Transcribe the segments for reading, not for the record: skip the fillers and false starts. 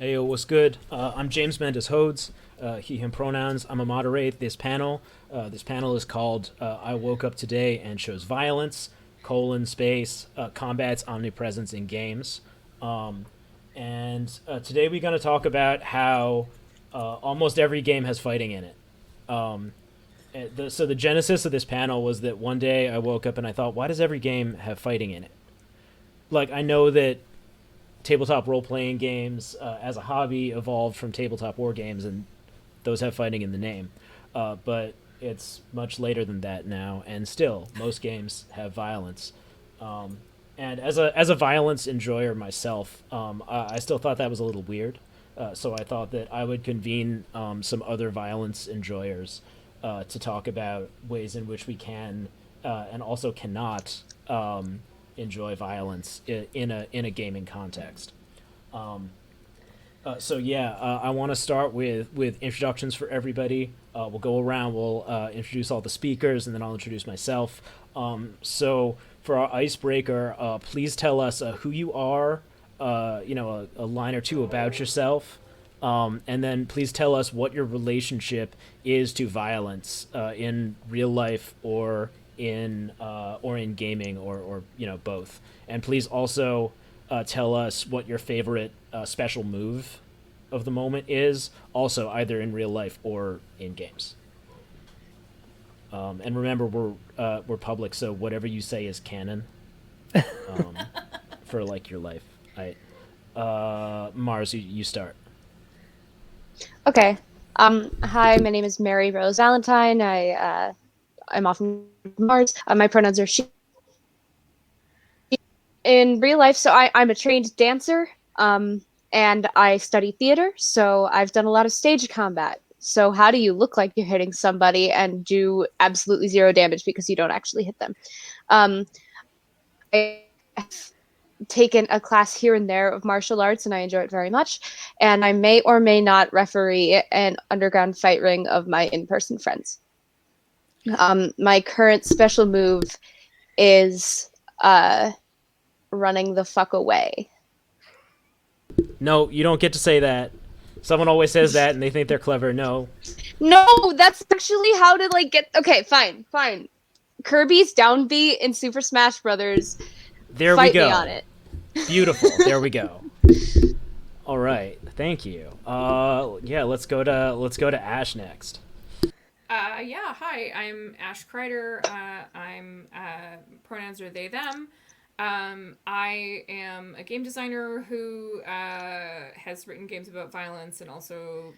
Hey, yo, what's good? I'm James Mendes Hodes, he, him pronouns. I'm a moderate this panel. This panel is called I Woke Up Today and Chose Violence, space, combats omnipresence in games. Um, and today we're going to talk about how almost every game has fighting in it. Um, so the genesis of this panel was that one day I woke up and I thought, why does every game have fighting in it? Like, I know that tabletop role playing games as a hobby evolved from tabletop war games, and those have fighting in the name. But it's much later than that now, and still, most games have violence. Um, and as a violence enjoyer myself, I still thought that was a little weird. So I thought that I would convene some other violence enjoyers to talk about ways in which we can and also cannot enjoy violence in a gaming context. Um, I want to start with introductions for everybody. We'll go around. We'll introduce all the speakers, and then I'll introduce myself. So for our icebreaker, please tell us who you are. A line or two about yourself, and then please tell us what your relationship is to violence in real life or in gaming or both. And please also tell us what your favorite special move of the moment is, also either in real life or in games. And remember, we're public, so whatever you say is canon um, for like your life. I Mars, you start. Okay. Hi, my name is Mary Rose Valentine. I'm often Mars. My pronouns are she. In real life, I'm a trained dancer, and I study theater. So I've done a lot of stage combat. So how do you look like you're hitting somebody and do absolutely zero damage because you don't actually hit them? Um, I have taken a class here and there of martial arts, and I enjoy it very much. And I may or may not referee an underground fight ring of my in-person friends. My current special move is running the fuck away. No, you don't get to say that. Someone always says that, and they think they're clever. No, No, that's actually how to like get. Okay, fine, fine. Kirby's downbeat in Super Smash Brothers. there we Fight me on go. it. Beautiful. There we go. All right, thank you. Yeah, let's go to Ash next. Yeah, hi, I'm Ash Kreider. I'm pronouns are they, them. I am a game designer who has written games about violence and also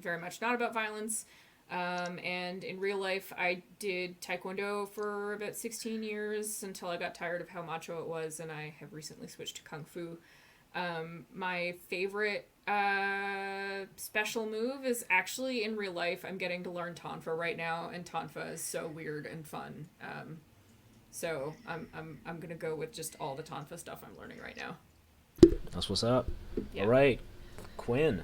very much not about violence. And in real life, I did Taekwondo for about 16 years until I got tired of how macho it was, and I have recently switched to Kung Fu. My favorite special move is actually in real life. I'm getting to learn Tonfa right now, and Tonfa is so weird and fun. So I'm gonna go with just all the Tonfa stuff I'm learning right now. That's what's up. All Yeah. right, Quinn.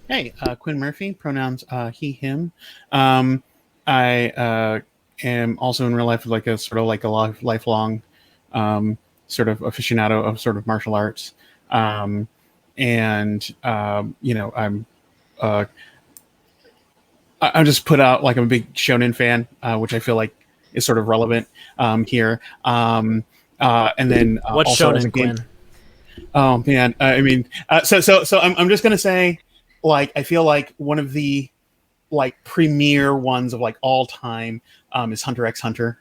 Hey, Quinn Murphy, pronouns he, him. Um, I am also in real life like a sort of like a lifelong sort of aficionado of sort of martial arts. Um, I'm uh, I just put out like I'm a big shonen fan, which I feel like is sort of relevant here. And then What's also as a shonen, game. Quinn? Oh man, I mean, so I'm just gonna say, like, I feel like one of the like premier ones of like all time is Hunter x Hunter.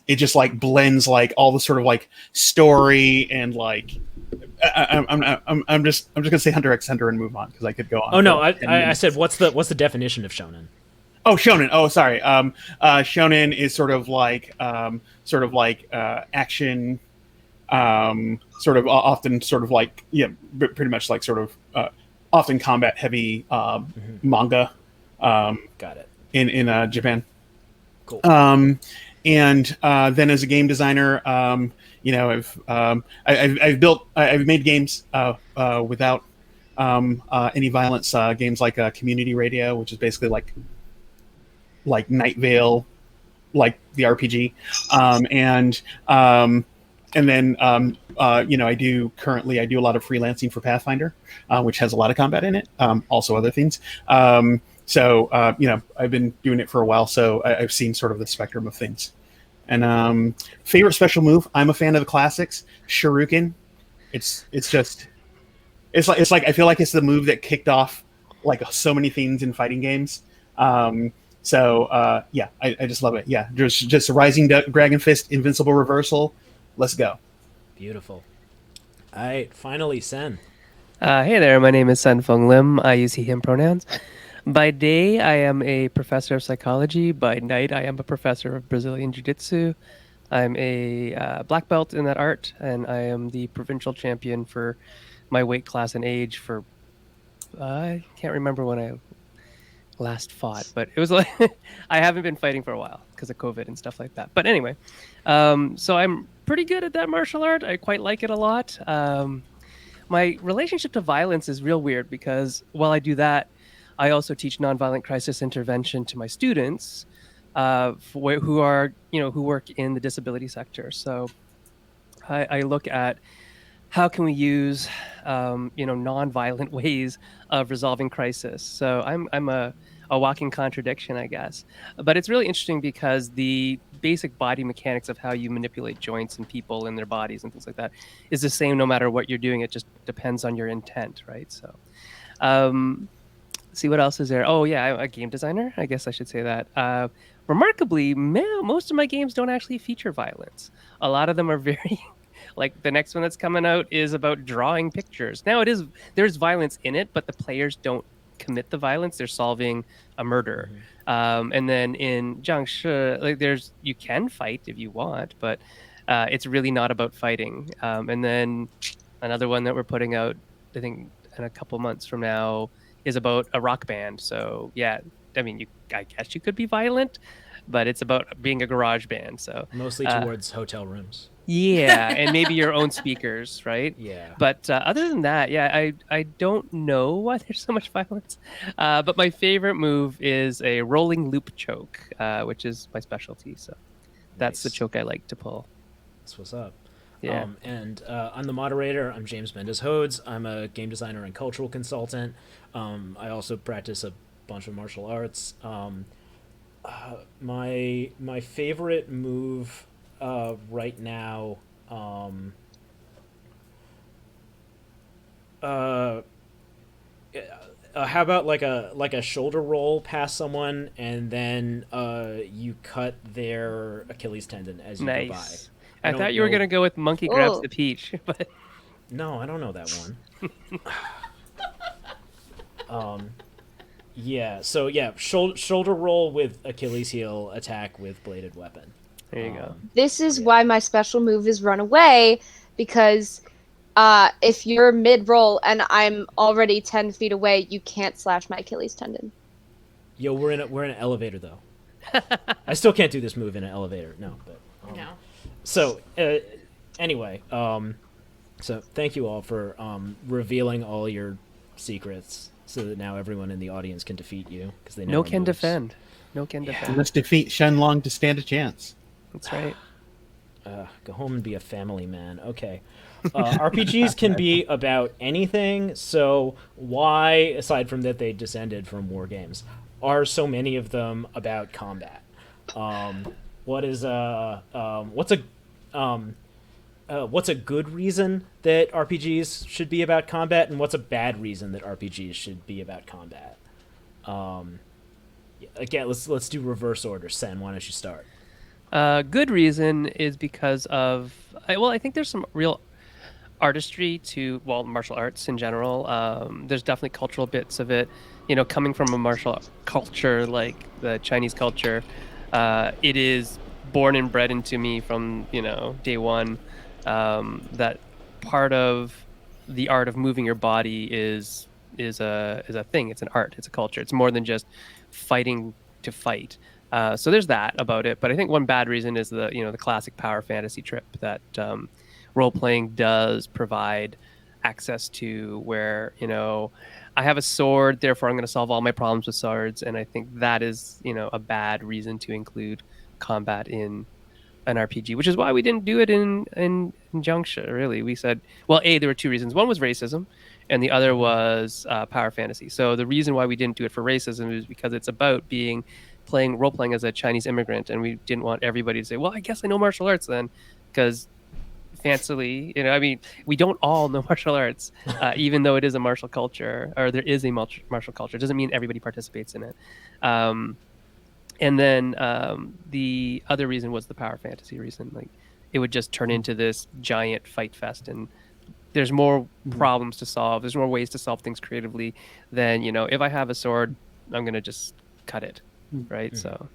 It just like blends like all the sort of like story and like I'm just gonna say Hunter x Hunter and move on because I could go on Oh for no, like I, 10 I I said minutes. what's the definition of shonen? Oh, shonen. Oh, sorry. Shonen is sort of like action, sort of often sort of like yeah, pretty much like sort of often combat heavy manga Got it. in Japan. Cool. Um, and then as a game designer, I've built I've made games without any violence. Games like Community Radio, which is basically like Night Vale, like the RPG, and and then I do a lot of freelancing for Pathfinder, which has a lot of combat in it. Also other things. I've been doing it for a while, so I've seen sort of the spectrum of things. And favorite special move, I'm a fan of the classics. Shuriken. It's like I feel like it's the move that kicked off like so many things in fighting games. I just love it. Yeah, just a rising dragon fist, invincible reversal. Let's go. Beautiful. All right, finally, Sen. Hey there, my name is Sun Feng Lim. I use he, him pronouns. By day, I am a professor of psychology. By night, I am a professor of Brazilian Jiu-Jitsu. I'm a black belt in that art, and I am the provincial champion for my weight class and age for, I can't remember when I last fought, but it was like, I haven't been fighting for a while because of COVID and stuff like that. But anyway, so I'm pretty good at that martial art. I quite like it a lot. My relationship to violence is real weird because while I do that, I also teach nonviolent crisis intervention to my students who work in the disability sector. So I look at how can we use nonviolent ways of resolving crisis. So I'm a walking contradiction, I guess. But it's really interesting because the basic body mechanics of how you manipulate joints and people and their bodies and things like that is the same no matter what you're doing. It just depends on your intent, right? So see what else is there. Oh yeah, I'm a game designer. I guess I should say that. Remarkably, most of my games don't actually feature violence. A lot of them are very like the next one that's coming out is about drawing pictures. Now there's violence in it, but the players don't commit the violence. They're solving a murder. And then in Jiangshi, you can fight if you want, but it's really not about fighting. And then another one that we're putting out, I think in a couple months from now, is about a rock band. So yeah, I mean, I guess you could be violent, but it's about being a garage band. So Mostly towards hotel rooms. Yeah, and maybe your own speakers, right? Yeah. But other than that, yeah, I don't know why there's so much violence. But my favorite move is a rolling loop choke, which is my specialty. So that's the Nice. choke I like to pull. That's what's up. Yeah. I'm the moderator. I'm James Mendez-Hodes. I'm a game designer and cultural consultant. I also practice a bunch of martial arts. My favorite move right now, how about like a shoulder roll past someone and then you cut their Achilles tendon as you go by. Nice. I thought you were going to go with monkey Oh. grabs the peach, but No, I don't know that one. Yeah. So yeah, shoulder roll with Achilles heel attack with bladed weapon. there you go. This is why my special move is run away, because if you're mid-roll and I'm already 10 feet away, you can't slash my Achilles tendon. Yo, we're in an elevator though. I still can't do this move in an elevator. No, but No. So anyway, so thank you all for revealing all your secrets, so that now everyone in the audience can defeat you because they know No our can moves. defend. No can Yeah. You defend. must defeat Shenlong to stand a chance. That's right. Go home and be a family man. Okay. RPGs can be about anything, so why, aside from that they descended from war games, are so many of them about combat? What's a good reason that RPGs should be about combat, and what's a bad reason that RPGs should be about combat? Again, let's do reverse order. Sen, why don't you start? Good reason is because of I think there's some real artistry to martial arts in general. There's definitely cultural bits of it. Coming from a martial culture like the Chinese culture, it is born and bred into me from day one. That part of the art of moving your body is a thing. It's an art. It's a culture. It's more than just fighting to fight. So there's that about it. But I think one bad reason is the classic power fantasy trip that role playing does provide access to, where I have a sword, therefore I'm going to solve all my problems with swords, and I think that is a bad reason to include combat in an RPG, which is why we didn't do it in Junction. Really, we said, well, there were two reasons. One was racism, and the other was power fantasy. So the reason why we didn't do it for racism is because it's about playing role playing as a Chinese immigrant, and we didn't want everybody to say, well, I guess I know martial arts then, because fancily, I mean, we don't all know martial arts, even though it is a martial culture, or there is a martial culture. It doesn't mean everybody participates in it. And then the other reason was the power fantasy reason. Like, it would just turn into this giant fight fest, and there's more problems to solve. There's more ways to solve things creatively than, if I have a sword, I'm going to just cut it, right? So,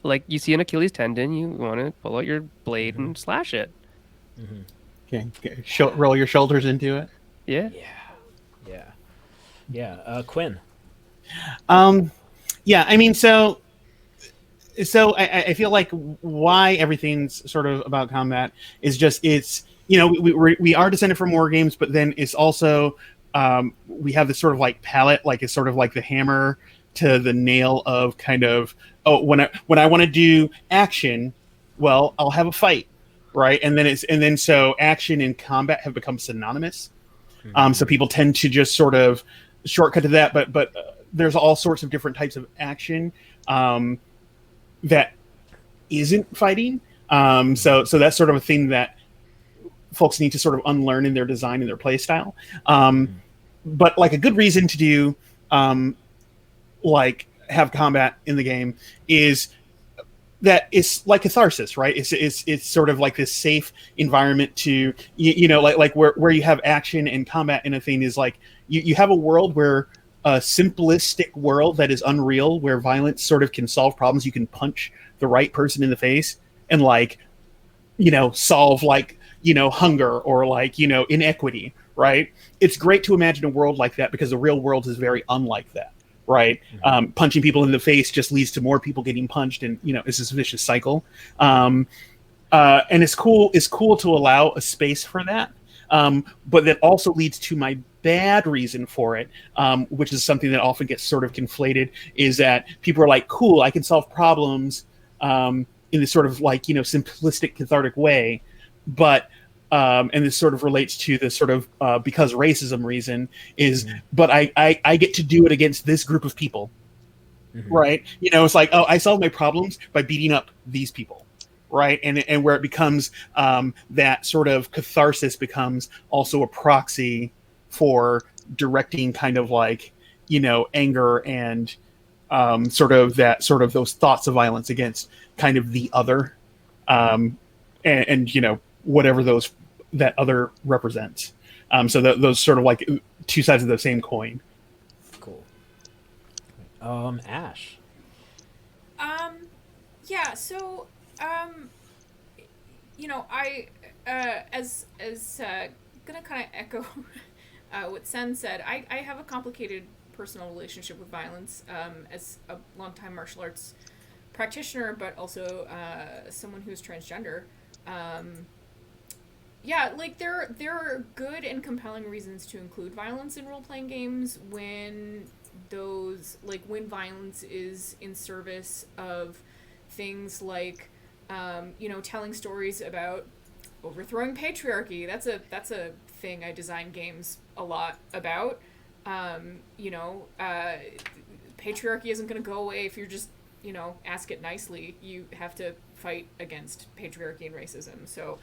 like, you see an Achilles tendon, you want to pull out your blade and slash it. Okay. Roll your shoulders into it. Yeah. Quinn. Yeah, I mean, so I feel like why everything's sort of about combat is just we are descended from war games, but then it's also we have this sort of like palette, like it's sort of like the hammer to the nail of kind of, when I want to do action, well, I'll have a fight, right? And then so action and combat have become synonymous. So people tend to just sort of shortcut to that, but there's all sorts of different types of action that isn't fighting. So that's sort of a thing that folks need to sort of unlearn in their design and their play style. But like a good reason to do like have combat in the game is that it's like catharsis, right? It's sort of like this safe environment to like where you have action and combat in a thing is like you have a world where a simplistic world that is unreal, where violence sort of can solve problems. You can punch the right person in the face and like solve like hunger or like inequity, right? It's great to imagine a world like that because the real world is very unlike that. Right, punching people in the face just leads to more people getting punched, and it's this vicious cycle. And it's cool to allow a space for that, but that also leads to my bad reason for it, which is something that often gets sort of conflated. Is that people are like, "Cool, I can solve problems in this sort of like simplistic, cathartic way," but and this sort of relates to the sort of because racism reason is, but I get to do it against this group of people, right? It's like, oh, I solve my problems by beating up these people, right? And where it becomes that sort of catharsis becomes also a proxy for directing kind of like anger and sort of those thoughts of violence against kind of the other, and whatever that other represents. So those sort of like two sides of the same coin. Cool. Ash. Yeah. So, I gonna kind of echo what Sen said. I have a complicated personal relationship with violence as a longtime martial arts practitioner, but also someone who's transgender. Yeah, like there are good and compelling reasons to include violence in role-playing games when violence is in service of things like telling stories about overthrowing patriarchy. That's a thing I design games a lot about. Patriarchy isn't going to go away if you're just ask it nicely. You have to fight against patriarchy and racism. So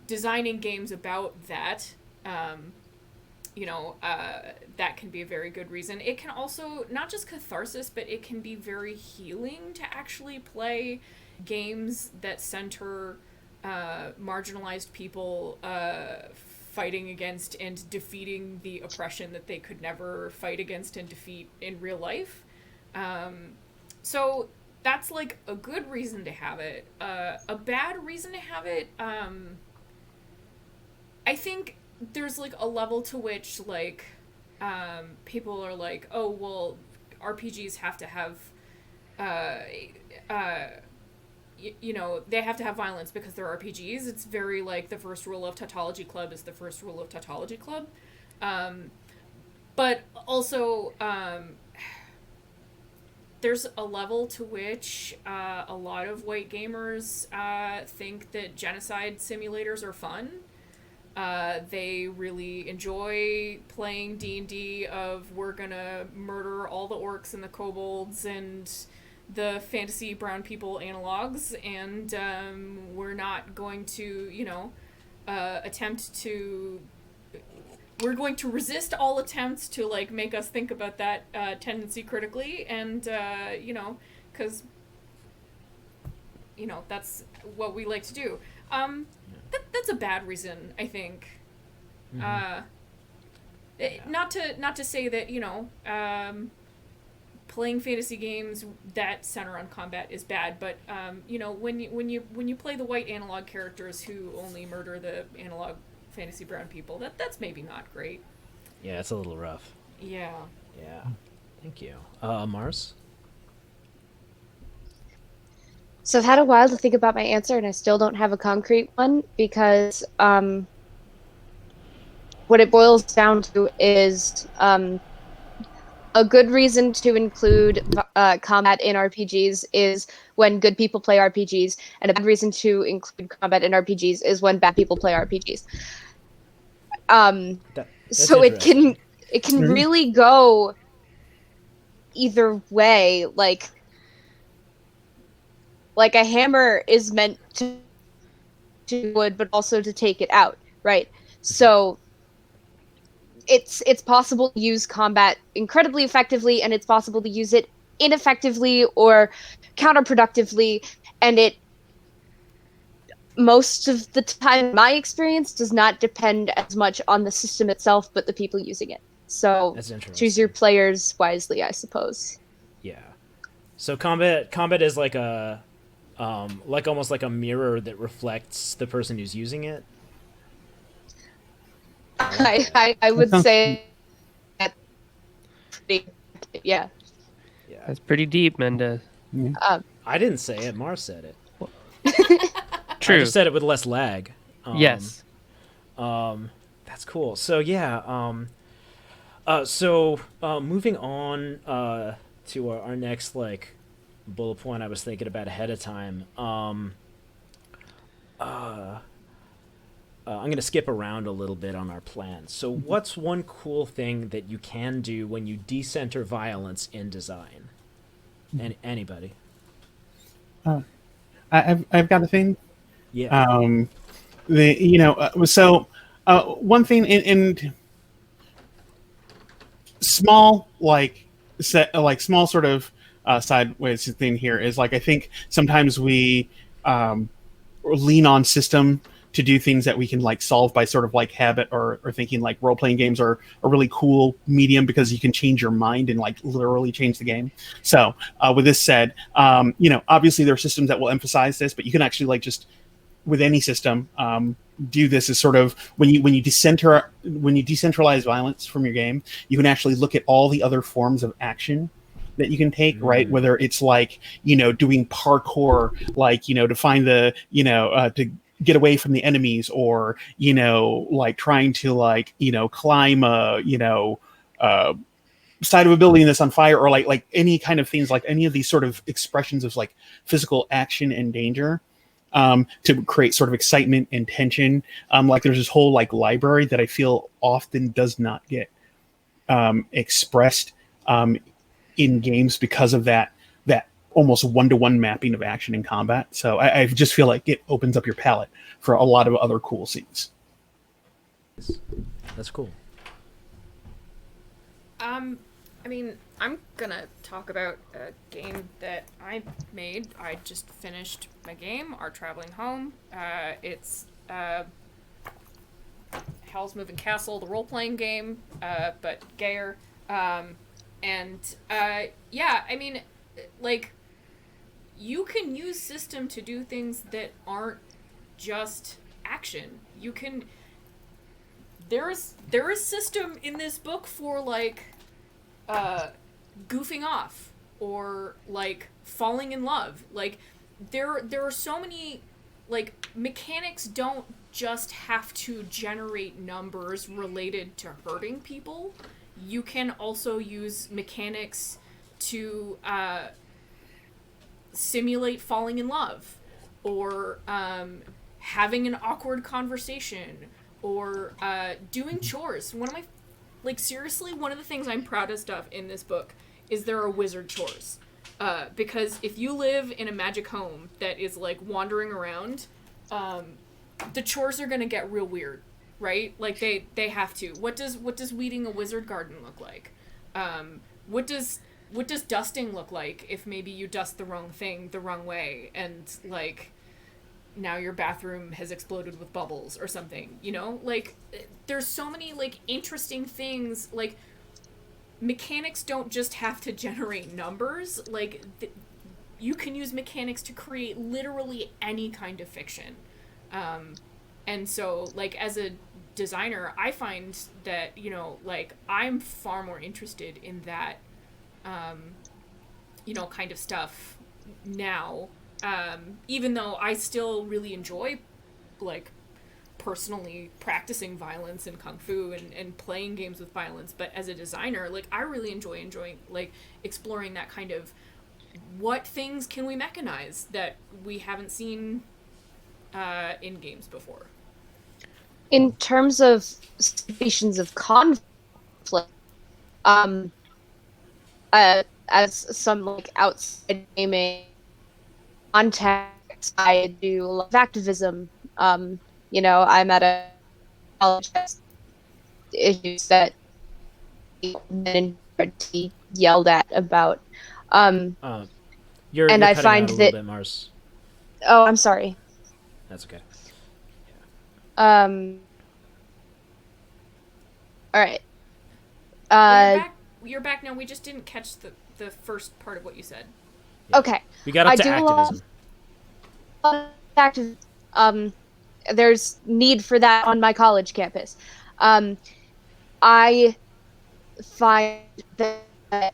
designing games about that, that can be a very good reason. It can also, not just catharsis, but it can be very healing to actually play games that center marginalized people fighting against and defeating the oppression that they could never fight against and defeat in real life. So that's like a good reason to have it. A bad reason to have it, I think there's like a level to which like people are like, oh well, RPGs have to have they have to have violence because they're RPGs. It's very like the first rule of Tautology Club is the first rule of Tautology Club. But also there's a level to which a lot of white gamers think that genocide simulators are fun. They really enjoy playing D&D of we're gonna murder all the orcs and the kobolds and the fantasy brown people analogs, and we're not going to, we're going to resist all attempts to, like, make us think about that tendency critically, and, because, that's what we like to do. That's a bad reason, I think. Not to say that, playing fantasy games that center on combat is bad, but when you play the white analog characters who only murder the analog fantasy brown people, that's maybe not great. Yeah, it's a little rough. Yeah. Thank you. Mars? So I've had a while to think about my answer, and I still don't have a concrete one, because what it boils down to is a good reason to include combat in RPGs is when good people play RPGs, and a bad reason to include combat in RPGs is when bad people play RPGs. So it can really go either way. Like a hammer is meant to wood, but also to take it out, right? So it's possible to use combat incredibly effectively, and it's possible to use it ineffectively or counterproductively, and it most of the time, in my experience, does not depend as much on the system itself, but the people using it. So choose your players wisely, I suppose. Yeah. So combat is like almost like a mirror that reflects the person who's using it. I would say that pretty, yeah. That's pretty deep, Mendez. I didn't say it. Mars said it. True. I just said it with less lag. Yes. That's cool. So yeah. Moving on to our next bullet point I was thinking about ahead of time. I'm going to skip around a little bit on our plans. So what's one cool thing that you can do when you decenter violence in design? Anybody? I've got a thing. Yeah. One thing in small small sort of sideways thing here is I think sometimes we lean on system to do things that we can solve by sort of habit or thinking role-playing games are a really cool medium because you can change your mind and literally change the game. So with this said, obviously there are systems that will emphasize this, but you can actually just with any system do this as sort of when you decentralize violence from your game, you can actually look at all the other forms of action that you can take, right? Whether it's doing parkour, to find the to get away from the enemies, or trying to climb a side of a building that's on fire, or any kind of things, any of these sort of expressions of physical action and danger, to create sort of excitement and tension. There's this whole library that I feel often does not get expressed in games because of that almost one-to-one mapping of action and combat. So I just feel like it opens up your palette for a lot of other cool scenes. That's cool. I'm gonna talk about a game that I made. I just finished my game, Our Traveling Home. It's Hell's Moving Castle, the role-playing game, but gayer. You can use system to do things that aren't just action. You can... There is system in this book for, goofing off, or, falling in love. There are so many... mechanics don't just have to generate numbers related to hurting people. You can also use mechanics to simulate falling in love, or having an awkward conversation, or doing chores. Seriously, one of the things I'm proudest of in this book is there are wizard chores. Because if you live in a magic home that is like wandering around, the chores are gonna get real weird, right? Like they have to. What does weeding a wizard garden look like? What does dusting look like if maybe you dust the wrong thing the wrong way, and like now your bathroom has exploded with bubbles or something, you know? Like there's so many like interesting things. Like mechanics don't just have to generate numbers. Like you can use mechanics to create literally any kind of fiction. And so like as a designer, I find that, you know, like I'm far more interested in that you know, kind of stuff now, even though I still really enjoy like personally practicing violence and kung fu and playing games with violence. But as a designer, like I really enjoy like exploring that kind of what things can we mechanize that we haven't seen in games before. In terms of situations of conflict, as some like outside gaming context, I do a lot of activism. You know, I'm at a college that issues that men are yelled at about. You're And cutting I out find a little that. bit, Mars. Oh, I'm sorry. That's okay. All right. You're back now. We just didn't catch the first part of what you said. Yeah. Okay. We got up I to do activism. a lot of activism. There's need for that on my college campus. I find that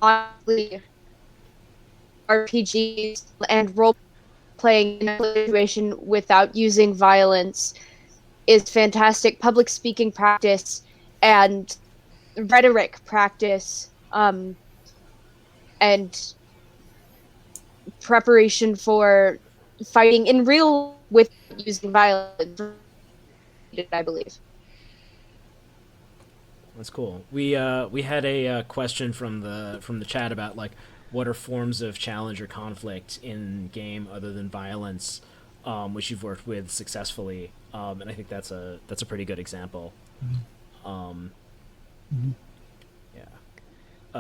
honestly, RPGs and role playing in a situation without using violence is fantastic public speaking practice and rhetoric practice, and preparation for fighting in real with using violence, I believe. That's cool. We had a question from the chat about like what are forms of challenge or conflict in game other than violence, which you've worked with successfully, and I think that's a pretty good example. Yeah.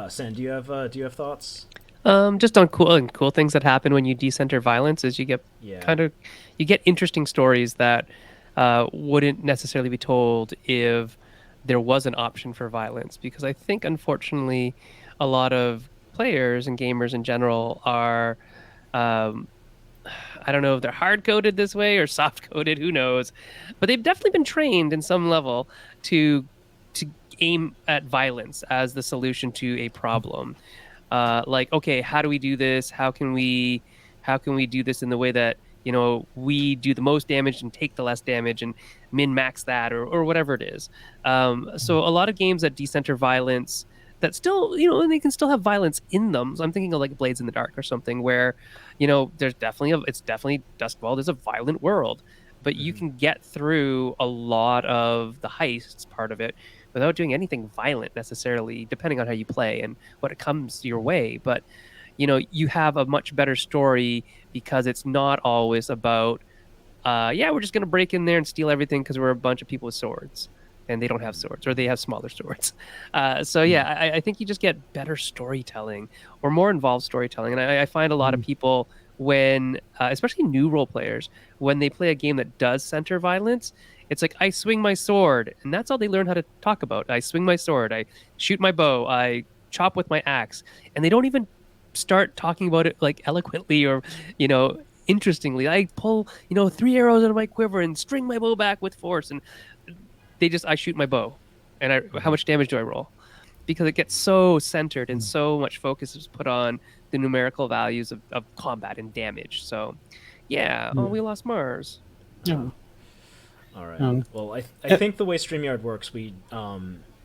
Sen, do you have thoughts? Just on cool things that happen when you decenter violence is you get you get interesting stories that wouldn't necessarily be told if there was an option for violence, because I think unfortunately a lot of players and gamers in general are I don't know if they're hard coded this way or soft coded, who knows, but they've definitely been trained in some level to aim at violence as the solution to a problem. Like, okay, how do we do this? How can we do this in the way that, you know, we do the most damage and take the less damage and min max that, or whatever it is. So a lot of games that decenter violence that still, you know, and they can still have violence in them. So I'm thinking of like Blades in the Dark or something where, you know, there's definitely it's definitely Dustfall. There's a violent world, but you can get through a lot of the heists part of it without doing anything violent necessarily, depending on how you play and what it comes your way. But, you know, you have a much better story because it's not always about, yeah, we're just going to break in there and steal everything because we're a bunch of people with swords and they don't have swords, or they have smaller swords. So yeah, I think you just get better storytelling or more involved storytelling. And I find a lot of people when, especially new role players, when they play a game that does center violence, it's like, I swing my sword, and that's all they learn how to talk about. I swing my sword, I shoot my bow, I chop with my axe, and they don't even start talking about it like eloquently or, you know, interestingly. I pull, you know, 3 arrows out of my quiver and string my bow back with force, and I shoot my bow, and how much damage do I roll? Because it gets so centered and so much focus is put on the numerical values of combat and damage. So, yeah, oh, we lost Mars. All right. Well, I think the way StreamYard works, we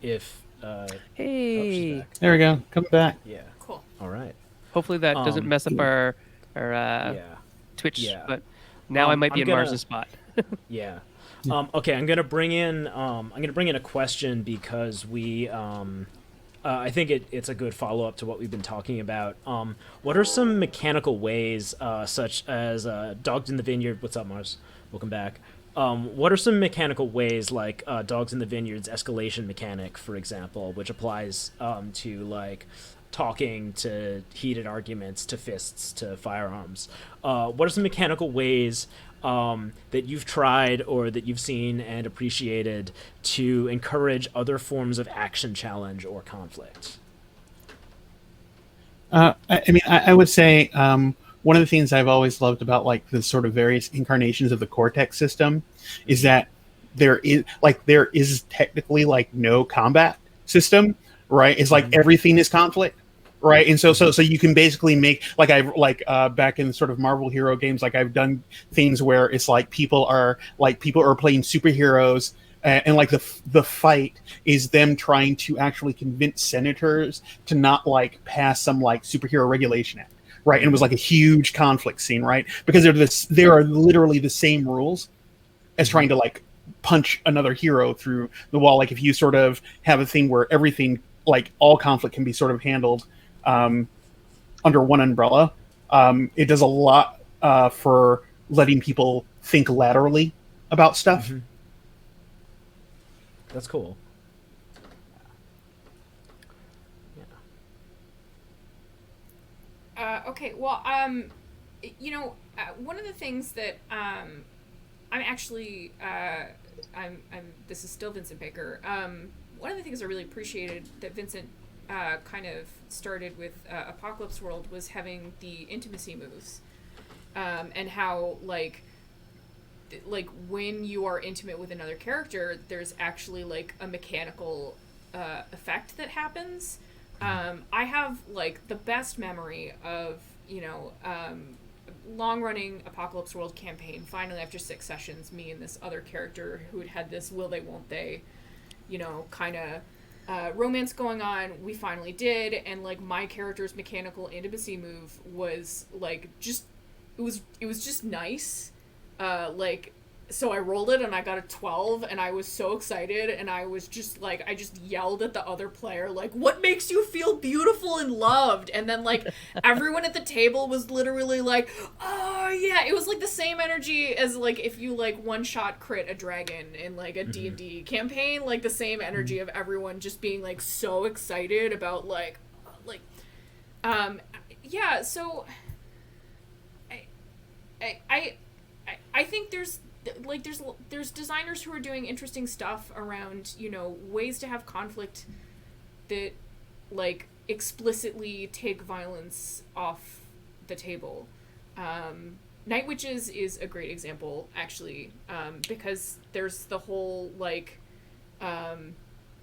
if Hey. back. There we go. Come back. Yeah. Cool. All right. Hopefully that doesn't mess up our Yeah. Twitch. Yeah. But now I might be I'm in gonna- Mars's spot. Yeah. Okay, I'm gonna bring in a question because we I think it's a good follow up to what we've been talking about. What are some mechanical ways, such as Dogs in the Vineyard? What's up, Mars? Welcome back. What are some mechanical ways, like Dogs in the Vineyard's escalation mechanic, for example, which applies to like talking, to heated arguments, to fists, to firearms? What are some mechanical ways that you've tried or that you've seen and appreciated to encourage other forms of action challenge or conflict? I would say one of the things I've always loved about like the sort of various incarnations of the Cortex system is that there is technically like no combat system, right? It's like everything is conflict, right? And so you can basically make back in sort of Marvel hero games, like I've done things where it's like people are playing superheroes. And like the fight is them trying to actually convince senators to not like pass some like superhero regulation act, right? And it was like a huge conflict scene, right? Because there are literally the same rules as trying to like punch another hero through the wall. Like if you sort of have a thing where everything, like all conflict can be sort of handled under one umbrella, it does a lot for letting people think laterally about stuff. Mm-hmm. That's cool. Okay, well, one of the things that I'm actually, this is still Vincent Baker. One of the things I really appreciated that Vincent kind of started with Apocalypse World was having the intimacy moves, and how like when you are intimate with another character, there's actually like a mechanical effect that happens. I have like the best memory of long-running Apocalypse World campaign. Finally, after 6 sessions, me and this other character who had this will they won't they kind of romance going on, we finally did. And like my character's mechanical intimacy move was like just it was just nice. So I rolled it and I got a 12 and I was so excited, and I was just like, I just yelled at the other player, like, what makes you feel beautiful and loved? And then like everyone at the table was literally like, oh yeah, it was like the same energy as like if you like one shot crit a dragon in like a D&D campaign, like the same energy of everyone just being like so excited about yeah, so I think there's designers who are doing interesting stuff around, ways to have conflict that like explicitly take violence off the table. Night Witches is a great example, actually, because there's the whole like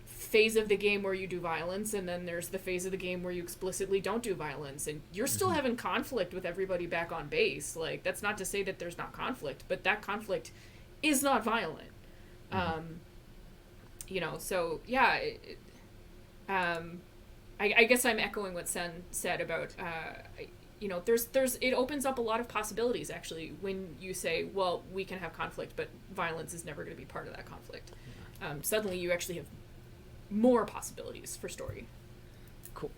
phase of the game where you do violence, and then there's the phase of the game where you explicitly don't do violence, and you're still having conflict with everybody back on base. Like, that's not to say that there's not conflict, but that conflict is not violent. So yeah, I guess I'm echoing what Sen said about there's it opens up a lot of possibilities, actually, when you say, well, we can have conflict, but violence is never going to be part of that conflict. Suddenly you actually have more possibilities for story. Cool.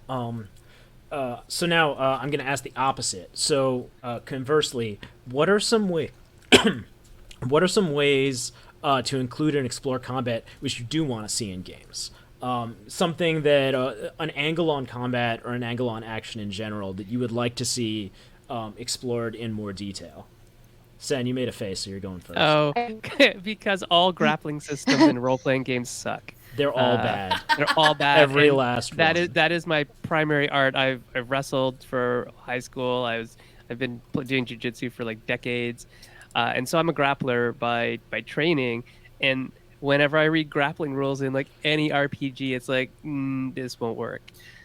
So now I'm going to ask the opposite. So conversely, what are some ways to include and explore combat which you do want to see in games? Something that an angle on combat or an angle on action in general that you would like to see explored in more detail. Sen, you made a face, so you're going first. Oh, because all grappling systems in role-playing games suck. They're all bad. They're all bad. Every last that one. is that is my primary art. I've wrestled for high school. I've been doing jiu-jitsu for like decades, and so I'm a grappler by training. And whenever I read grappling rules in like any RPG, it's like this won't work.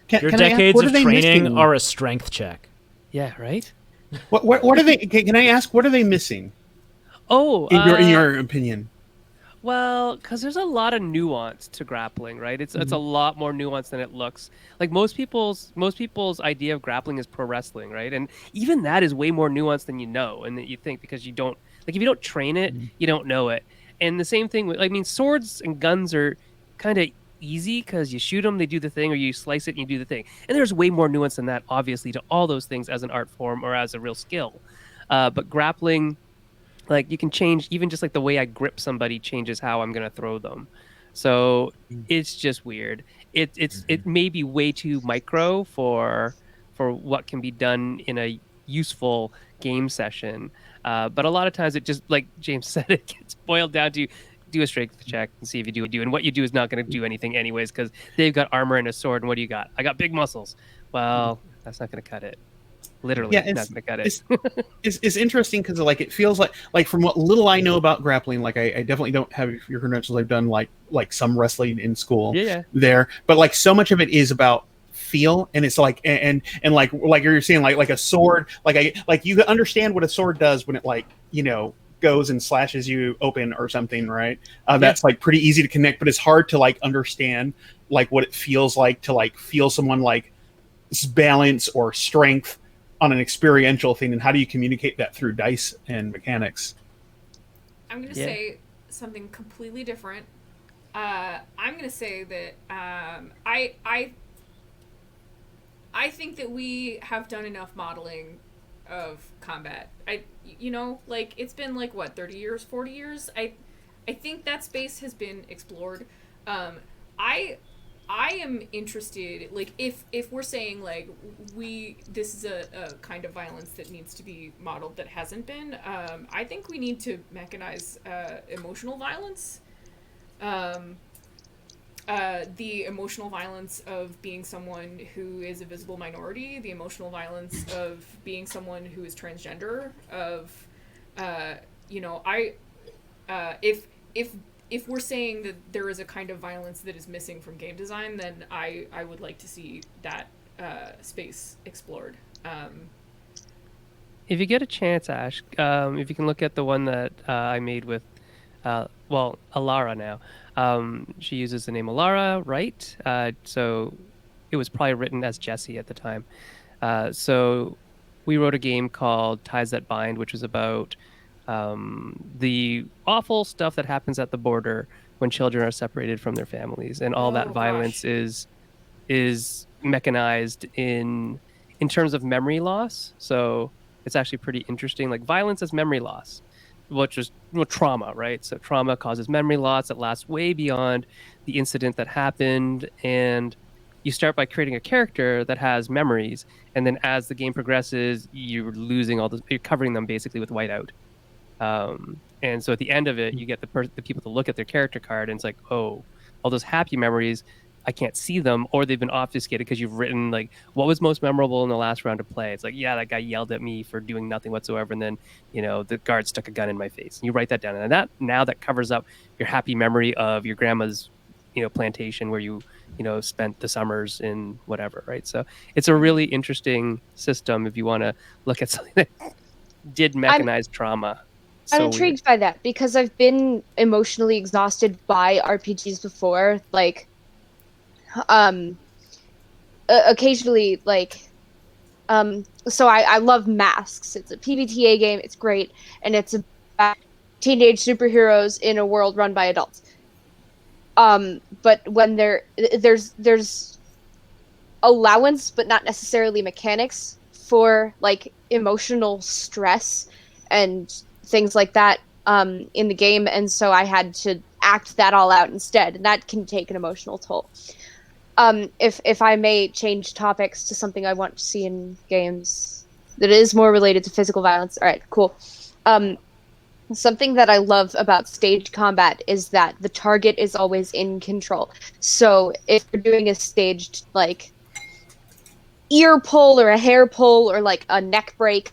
Your decades of training are a strength check. Yeah, right. What are they? Can I ask? What are they missing? Oh, in your opinion? Well, because there's a lot of nuance to grappling, right? It's a lot more nuanced than it looks. Like most people's idea of grappling is pro wrestling, right? And even that is way more nuanced than you know and that you think because you don't like if you don't train it, you don't know it. And the same thing with I mean, swords and guns are kind of easy because you shoot them, they do the thing, or you slice it and you do the thing. And there's way more nuance than that, obviously, to all those things as an art form or as a real skill. But grappling like you can change even just like the way I grip somebody changes how I'm gonna throw them. So it's just weird. It may be way too micro for what can be done in a useful game session. But a lot of times it just like James said, it gets boiled down to do a strength check and see if you do. And what you do is not going to do anything anyways because they've got armor and a sword. And what do you got? I got big muscles. Well, that's not going to cut it. Literally, Yeah, not going to cut it. it's interesting because like it feels like from what little I know about grappling, like I definitely don't have your credentials. I've done like some wrestling in school there, but like so much of it is about feel, and it's like and like you're saying like a sword, like you understand what a sword does when it like goes and slashes you open or something, right? That's like pretty easy to connect, but it's hard to like understand like what it feels like to like feel someone like balance or strength on an experiential thing, and how do you communicate that through dice and mechanics? I'm going to say something completely different. I'm going to say that I think that we have done enough modeling of combat. Like it's been like what 30 years, 40 years. I think that space has been explored. I am interested, like, if we're saying, like, this is a kind of violence that needs to be modeled that hasn't been, I think we need to mechanize emotional violence. The emotional violence of being someone who is a visible minority, the emotional violence of being someone who is transgender, of, if we're saying that there is a kind of violence that is missing from game design, then I would like to see that space explored. If you get a chance, Ash, if you can look at the one that I made with, Alara now. She uses the name Alara, right? So it was probably written as Jessie at the time. So we wrote a game called Ties That Bind, which was about the awful stuff that happens at the border when children are separated from their families, and all that violence is mechanized in terms of memory loss. So it's actually pretty interesting. Like violence is memory loss, which is trauma, right? So trauma causes memory loss that lasts way beyond the incident that happened, and you start by creating a character that has memories, and then as the game progresses, you're covering them basically with whiteout. And so at the end of it, you get the people to look at their character card, and it's like, oh, all those happy memories, I can't see them, or they've been obfuscated because you've written like what was most memorable in the last round of play. It's like, yeah, that guy yelled at me for doing nothing whatsoever, and then the guard stuck a gun in my face. And you write that down, and that covers up your happy memory of your grandma's plantation where you spent the summers in whatever, right? So it's a really interesting system if you want to look at something that did mechanize trauma. I'm intrigued by that because I've been emotionally exhausted by RPGs before. Like, occasionally, like, so I love Masks. It's a PBTA game. It's great, and it's about teenage superheroes in a world run by adults. But when there's allowance, but not necessarily mechanics for like emotional stress and things like that in the game, and so I had to act that all out instead, and that can take an emotional toll. If I may change topics to something I want to see in games that is more related to physical violence. All right, cool. Something that I love about stage combat is that the target is always in control. So if you're doing a staged like ear pull or a hair pull or like a neck break,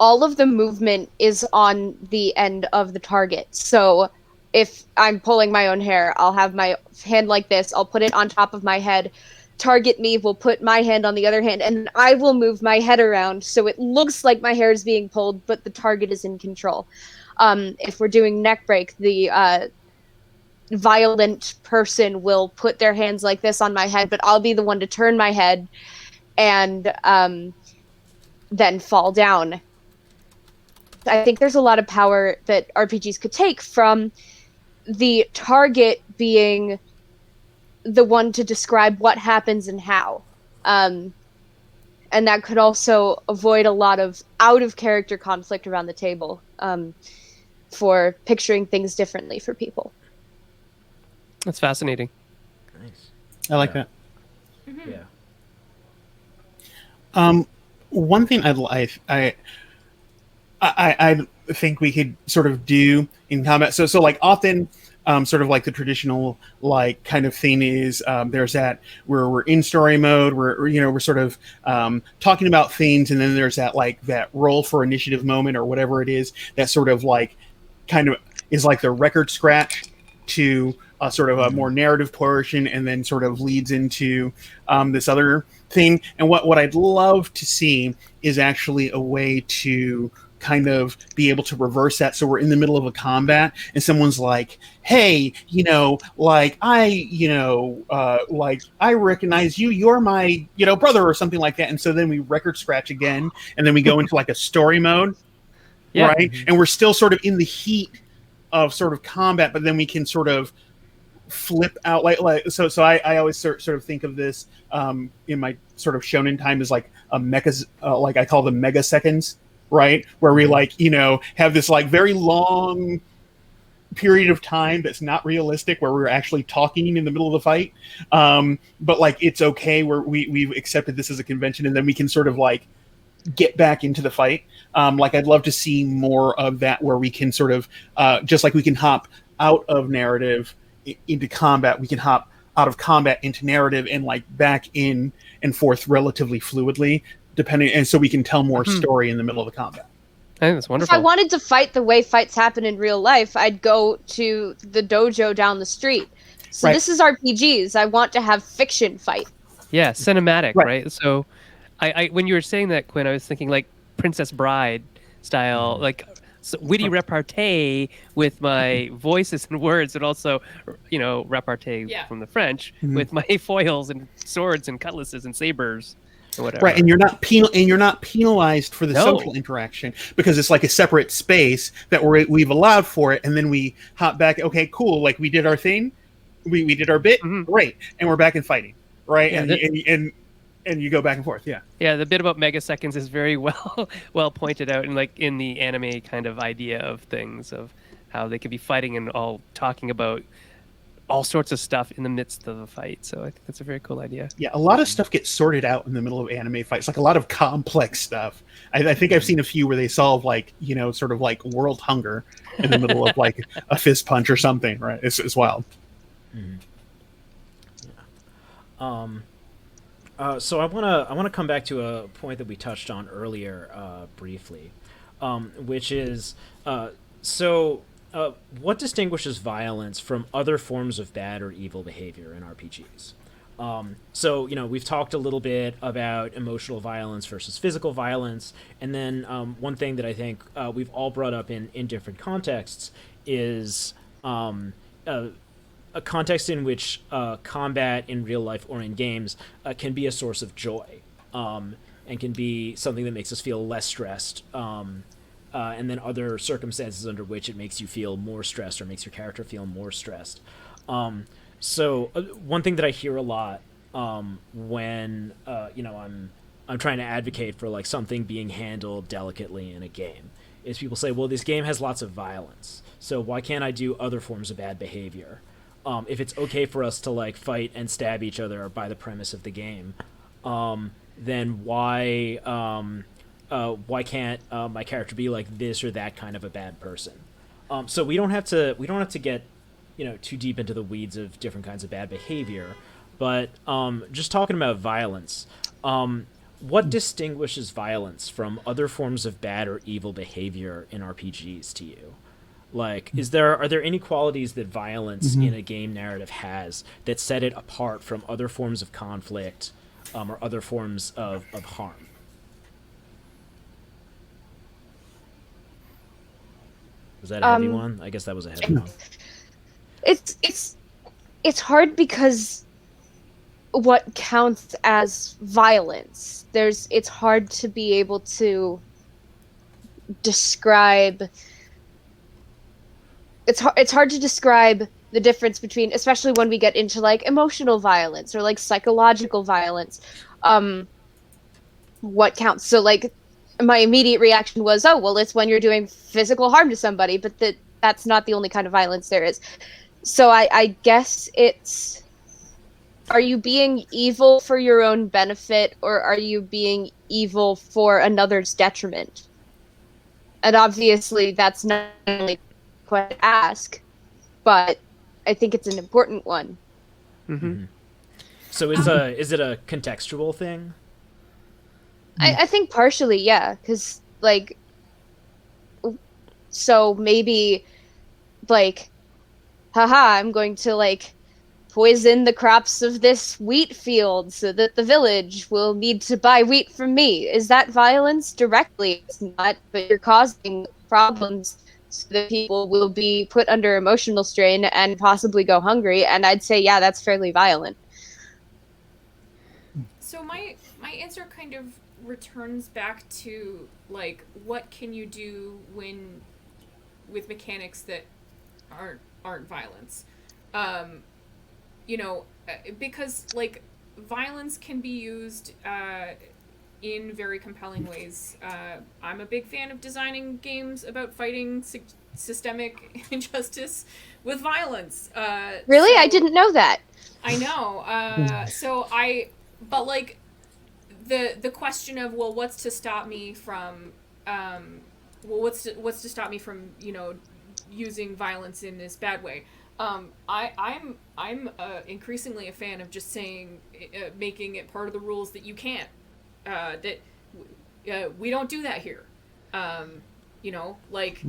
all of the movement is on the end of the target. So if I'm pulling my own hair, I'll have my hand like this, I'll put it on top of my head, target me will put my hand on the other hand, and I will move my head around so it looks like my hair is being pulled, but the target is in control. If we're doing neck break, the violent person will put their hands like this on my head, but I'll be the one to turn my head and then fall down. I think there's a lot of power that RPGs could take from the target being the one to describe what happens and how. And that could also avoid a lot of out of character conflict around the table, for picturing things differently for people. That's fascinating. Nice. I like Yeah. that. Yeah. One thing I think we could sort of do in combat. So like often, sort of like the traditional like kind of thing is there's that where we're in story mode, we're sort of talking about things, and then there's that like that roll for initiative moment or whatever it is that sort of like kind of is like the record scratch to sort of a more narrative portion, and then sort of leads into this other thing. And what I'd love to see is actually a way to kind of be able to reverse that. So we're in the middle of a combat and someone's like, hey, like I recognize you, you're my, brother or something like that. And so then we record scratch again, and then we go into like a story mode. Yeah. Right. And we're still sort of in the heat of sort of combat, but then we can sort of flip out so I always sort of think of this in my sort of shonen time as like a mecha, like I call them mega seconds, right, where we like have this like very long period of time that's not realistic, where we're actually talking in the middle of the fight, but like it's okay, where we've accepted this as a convention, and then we can sort of like get back into the fight. Like I'd love to see more of that, where we can sort of just like we can hop out of narrative into combat, we can hop out of combat into narrative and like back in and forth relatively fluidly, depending, and so we can tell more story in the middle of the combat. I think that's wonderful. If I wanted to fight the way fights happen in real life, I'd go to the dojo down the street. So Right. This is RPGs. I want to have fiction fight. Yeah, cinematic, Right. right? So, I when you were saying that, Quinn, I was thinking like Princess Bride style, like witty repartee with my voices and words, and also, repartee from the French with my foils and swords and cutlasses and sabers or whatever. Right, and you're not penalized for the social interaction, because it's like a separate space that we've allowed for it, and then we hop back. Okay, cool. Like we did our thing, we did our bit, great, and we're back in fighting, right? Yeah, and you go back and forth. Yeah. Yeah, the bit about megaseconds is very well pointed out, and like in the anime kind of idea of things, of how they could be fighting and all talking about all sorts of stuff in the midst of a fight. So I think that's a very cool idea. Yeah, a lot of stuff gets sorted out in the middle of anime fights, like a lot of complex stuff. I think I've seen a few where they solve like, sort of like world hunger in the middle of like a fist punch or something, right? It's wild. So I wanna come back to a point that we touched on earlier briefly, which is what distinguishes violence from other forms of bad or evil behavior in RPGs? So we've talked a little bit about emotional violence versus physical violence, and then one thing that I think we've all brought up in different contexts is a context in which combat in real life or in games can be a source of joy, and can be something that makes us feel less stressed, and then other circumstances under which it makes you feel more stressed or makes your character feel more stressed. So one thing that I hear a lot when I'm trying to advocate for like something being handled delicately in a game is people say, well, this game has lots of violence, so why can't I do other forms of bad behavior? If it's okay for us to like fight and stab each other by the premise of the game, then why can't my character be like this or that kind of a bad person? So we don't have to get too deep into the weeds of different kinds of bad behavior, but just talking about violence, what distinguishes violence from other forms of bad or evil behavior in RPGs to you? Like, are there any qualities that violence in a game narrative has that set it apart from other forms of conflict, or other forms of harm? Was that a heavy one? I guess that was a heavy one. It's hard because what counts as violence? It's hard to be able to describe. It's hard to describe the difference between, especially when we get into like emotional violence or like psychological violence. What counts? So like my immediate reaction was, oh well, it's when you're doing physical harm to somebody, but that's not the only kind of violence there is. So I guess it's, are you being evil for your own benefit, or are you being evil for another's detriment? And obviously that's not only what to ask, but I think it's an important one. Mm-hmm. So is it a contextual thing? I think partially, yeah, because like, so maybe like, haha, I'm going to like poison the crops of this wheat field so that the village will need to buy wheat from me. Is that violence? Directly, it's not, but you're causing problems so that people will be put under emotional strain and possibly go hungry. And I'd say, yeah, that's fairly violent. So my answer kind of returns back to like, what can you do when with mechanics that aren't violence? You know, because like violence can be used in very compelling ways. I'm a big fan of designing games about fighting systemic injustice with violence. Really? So, I didn't know that. I know. But like the question of, well, what's to stop me from, what's to stop me from, you know, using violence in this bad way? I'm increasingly a fan of just saying, making it part of the rules that you can't, that we don't do that here. You know, like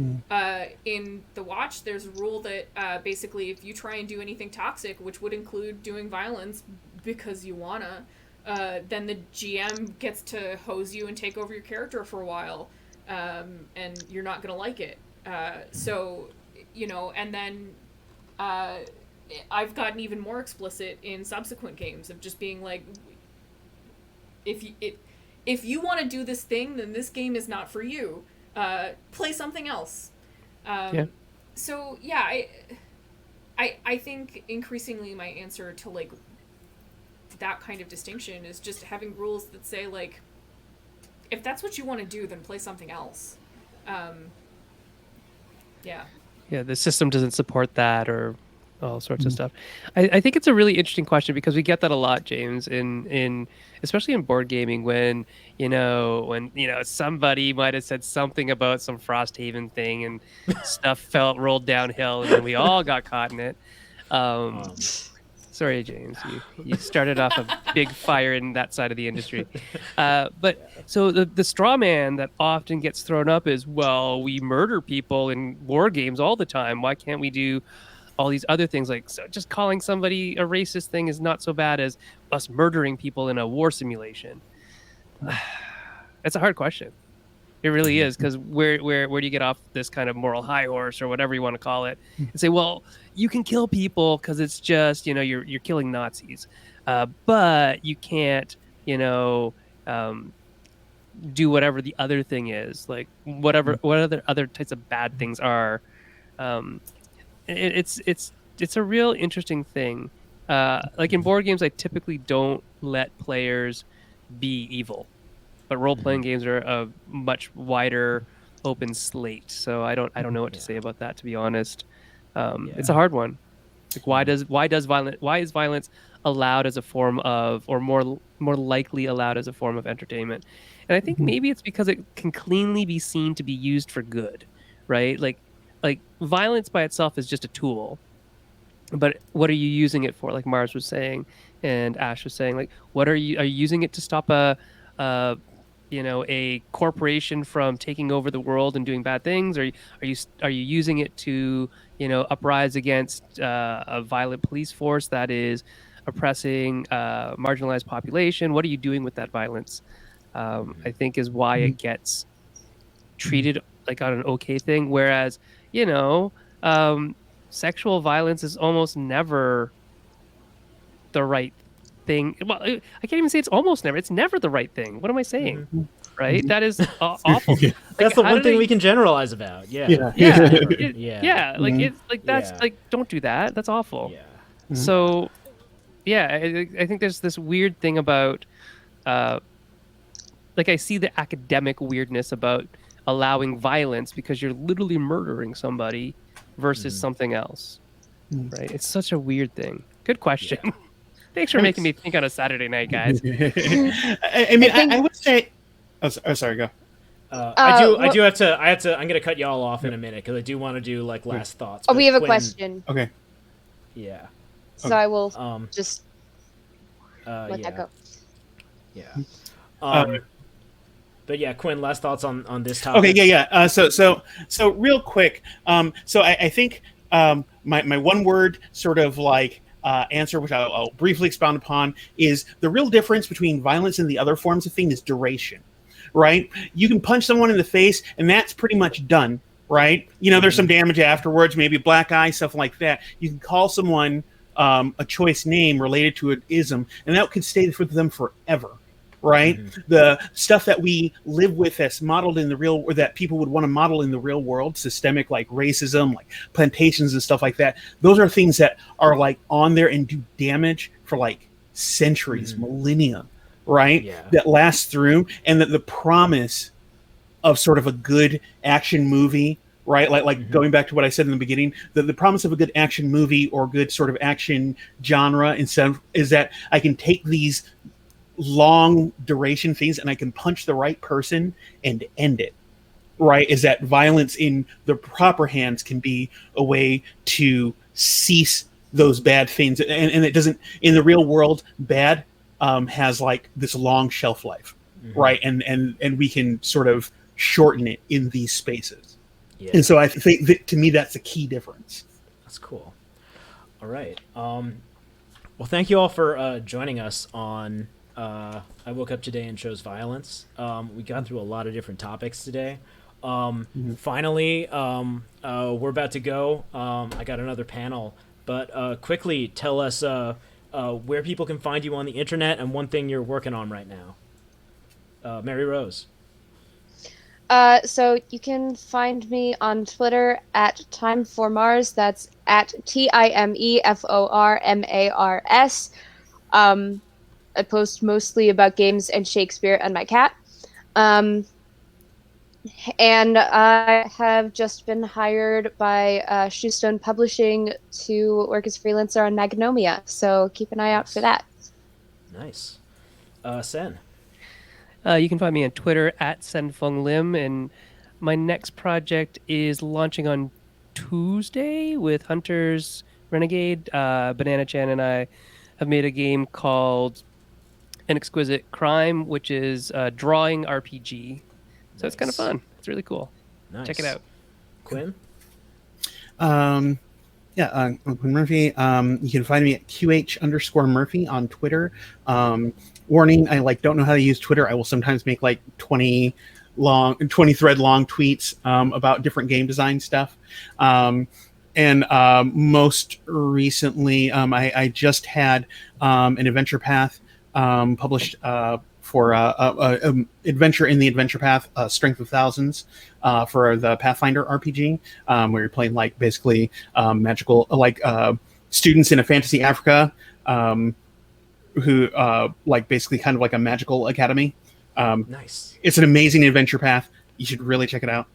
in the Watch, there's a rule that basically if you try and do anything toxic, which would include doing violence because you wanna, then the GM gets to hose you and take over your character for a while, and you're not gonna like it. So, you know, and then I've gotten even more explicit in subsequent games of just being like, if you want to do this thing, then this game is not for you. Play something else. Yeah. So yeah, I think increasingly my answer to like that kind of distinction is just having rules that say like, if that's what you want to do, then play something else. Yeah. Yeah, the system doesn't support that, or all sorts of stuff. I think it's a really interesting question because we get that a lot, James, in especially in board gaming, when somebody might have said something about some Frosthaven thing and stuff rolled downhill, and then we all got caught in it. Sorry, James, you started off a big fire in that side of the industry. But so the straw man that often gets thrown up is, well, we murder people in war games all the time. Why can't we do all these other things? Like, so just calling somebody a racist thing is not so bad as us murdering people in a war simulation. It's a hard question. It really is, because where do you get off this kind of moral high horse or whatever you want to call it and say, well, you can kill people because it's just, you're killing Nazis, but you can't, do whatever the other thing is, like what other types of bad things are. It's a real interesting thing. Like in board games, I typically don't let players be evil, but role-playing games are a much wider open slate. So I don't know what to say about that, to be honest. It's a hard one. Like, why is violence allowed as a form of, or more likely allowed as a form of entertainment? And I think maybe it's because it can cleanly be seen to be used for good, right? Like violence by itself is just a tool, but what are you using it for? Like Mars was saying, and Ash was saying, like, are you using it to stop a corporation from taking over the world and doing bad things? Or are you using it to, uprise against a violent police force that is oppressing marginalized population? What are you doing with that violence? I think is why it gets treated like on an okay thing. Whereas, you know, sexual violence is almost never the right thing. Well, I can't even say it's almost never. It's never the right thing. What am I saying? Right? That is awful. Yeah. Like, That's the how one do thing they? we can generalize about. Yeah. Yeah. Yeah, Never. Yeah. yeah. Like Mhm. it's like that's Yeah. like don't do that. That's awful. Yeah. So yeah, I think there's this weird thing about uh, like I see the academic weirdness about allowing violence because you're literally murdering somebody versus something else, Mhm. right? It's such a weird thing. Good question. Yeah. Thanks for making me think on a Saturday night, guys. I mean, I think- I would say. Oh, sorry. Go. I well- do have to. I'm gonna cut y'all off in a minute because I do want to do like last thoughts. Oh, but we have a Quinn- question, Okay. Yeah. so I will Um. just let Yeah. that go. Yeah. Uh, But yeah, Quinn. Last thoughts on this topic. Okay, yeah. So real quick. So I think my one word sort of like answer, which I'll briefly expound upon, is the real difference between violence and the other forms of thing is duration, right? You can punch someone in the face, and that's pretty much done, right? You know, there's some damage afterwards, maybe a black eye, stuff like that. You can call someone a choice name related to an ism, and that could stay with them forever. Right, the stuff that we live with that's modeled in the real, or that people would want to model in the real world, systemic like racism, like plantations and stuff like that. Those are things that are like on there and do damage for like centuries, millennia, right? Yeah. That lasts through, and that the promise of sort of a good action movie, right? Like going back to what I said in the beginning, the promise of a good action movie or good sort of action genre instead is that I can take these long duration things and I can punch the right person and end it, right? Is that violence in the proper hands can be a way to cease those bad things, and it doesn't in the real world. Bad has like this long shelf life, right? And we can sort of shorten it in these spaces. Yeah. And so I think that to me that's a key difference. That's cool. All right. Well, thank you all for joining us on I Woke Up Today and Chose Violence. We got through a lot of different topics today. Finally, we're about to go. I got another panel, but quickly tell us where people can find you on the internet and one thing you're working on right now. Mary Rose. So you can find me on Twitter at Time4Mars. That's at TimeForMars. I post mostly about games and Shakespeare and my cat. And I have just been hired by Shoestone Publishing to work as freelancer on Magnomia. So keep an eye out for that. Nice. Sen. You can find me on Twitter at Senfeng Lim, and my next project is launching on Tuesday with Hunters Renegade. Banana Chan and I have made a game called An Exquisite Crime, which is a drawing RPG. So it's kind of Nice. fun. It's really cool. Nice. Check it out. Quinn. I'm Quinn Murphy. You can find me at QH_Murphy on Twitter. Warning, I don't know how to use Twitter. I will sometimes make 20 thread long tweets about different game design stuff. And most recently, I just had an adventure path published for adventure in the adventure path, Strength of Thousands, for the Pathfinder RPG, where you're playing basically magical students in a fantasy Africa who basically kind of like a magical academy. Nice. It's an amazing adventure path. You should really check it out.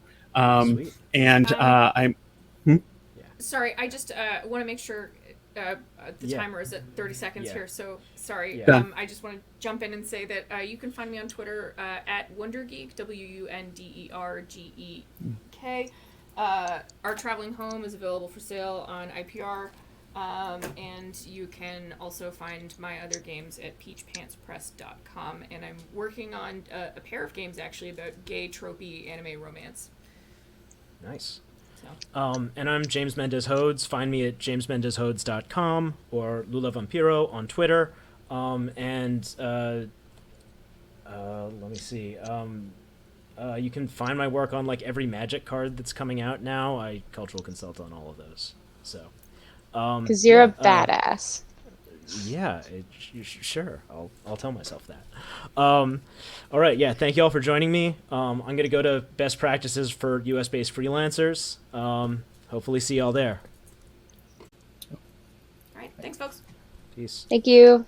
Sweet. And I'm Sorry, I just want to make sure the Yeah. timer is at 30 seconds Yeah. here. So sorry. Yeah. I just want to jump in and say that you can find me on Twitter at WonderGeek, WUNDERGEEK. Our Traveling Home is available for sale on IPR. And you can also find my other games at peachpantspress.com. And I'm working on a pair of games actually about gay tropey anime romance. Nice. So. And I'm James Mendez Hodes. Find me at jamesmendezhodes.com or Lula Vampiro on Twitter. Let me see. You can find my work on like every Magic card that's coming out now. I cultural consult on all of those. So, Because you're a badass. Yeah, sure. I'll tell myself that. All right, yeah. Thank you all for joining me. I'm gonna go to best practices for U.S. based freelancers. Hopefully, see y'all there. All right. Thanks, folks. Peace. Thank you.